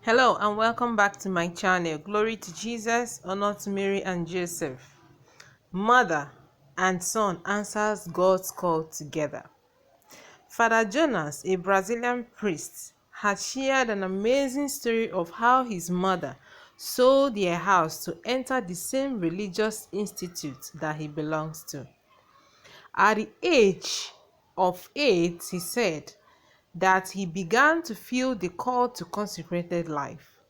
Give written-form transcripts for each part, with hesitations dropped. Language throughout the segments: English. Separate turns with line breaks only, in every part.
Hello and welcome back to my channel. Glory to Jesus, honor to Mary and Joseph. Mother and son answers God's call together. Father Jonas, a Brazilian priest, had shared an amazing story of how his mother sold their house to enter the same religious institute that he belongs to. At the age of 8, he said that he began to feel the call to consecrated life.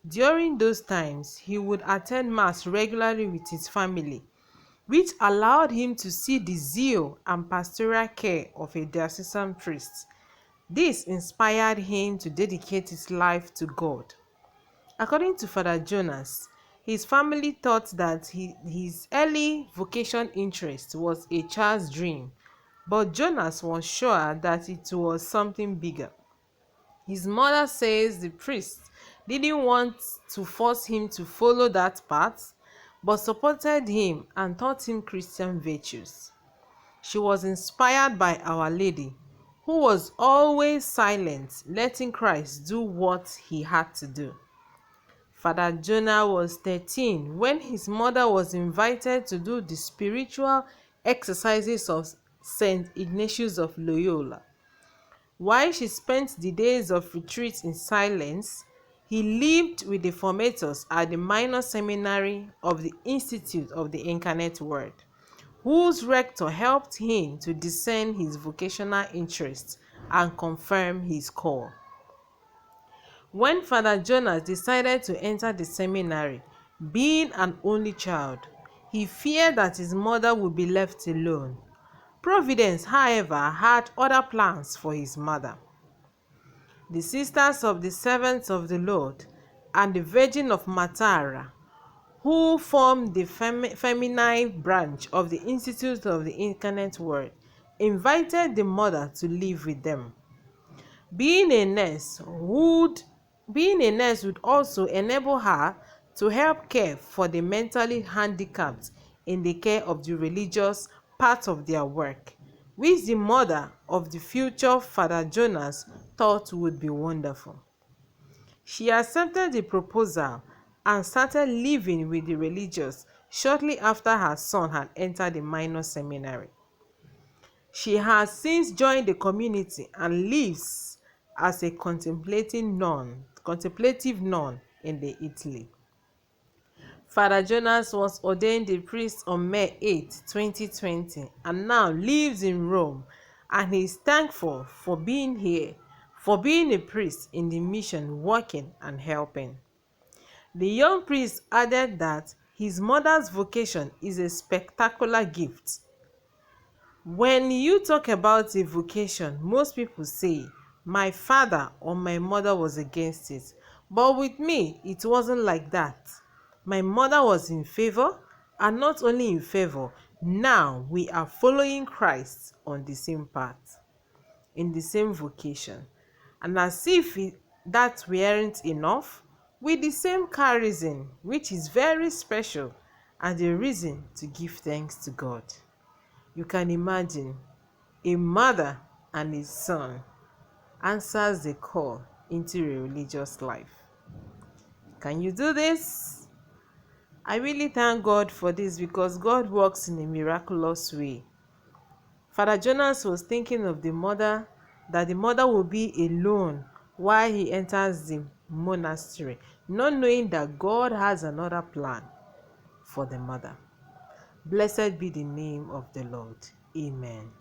During those times, he would attend Mass regularly with his family, which allowed him to see the zeal and pastoral care of a diocesan priest. This inspired him to dedicate his life to God. According to Father Jonas, his family thought that his early vocation interest was a child's dream, but Jonas was sure that it was something bigger. His mother says the priest didn't want to force him to follow that path, but supported him and taught him Christian virtues. She was inspired by Our Lady, who was always silent, letting Christ do what he had to do. Father Jonah was 13 when his mother was invited to do the spiritual exercises of St. Ignatius of Loyola. While she spent the days of retreat in silence, he lived with the formators at the minor seminary of the Institute of the Incarnate Word, whose rector helped him to discern his vocational interests and confirm his call. When Father Jonas decided to enter the seminary, being an only child, he feared that his mother would be left alone. Providence, however, had other plans for his mother. The Sisters of the Servants of the Lord and the Virgin of Matara, who formed the feminine branch of the Institute of the Incarnate Word, invited the mother to live with them. Being a nurse would also enable her to help care for the mentally handicapped in the care of the religious part of their work, which the mother of the future Father Jonas thought would be wonderful. She accepted the proposal and started living with the religious shortly after her son had entered the minor seminary. She has since joined the community and lives as a contemplative nun in Italy. Father Jonas was ordained a priest on May 8, 2020 and now lives in Rome, and he is thankful for being here, for being a priest in the mission, working and helping. The young priest added that his mother's vocation is a spectacular gift. When you talk about a vocation, most people say, my father or my mother was against it. But with me, it wasn't like that. My mother was in favor, and not only in favor, now we are following Christ on the same path, in the same vocation. And as if that weren't enough, with the same charism, which is very special and a reason to give thanks to God. You can imagine a mother and a son answers the call into a religious life. Can you do this? I really thank God for this because God works in a miraculous way. Father Jonas was thinking of that the mother will be alone while he enters the monastery, not knowing that God has another plan for the mother. Blessed be the name of the Lord. Amen.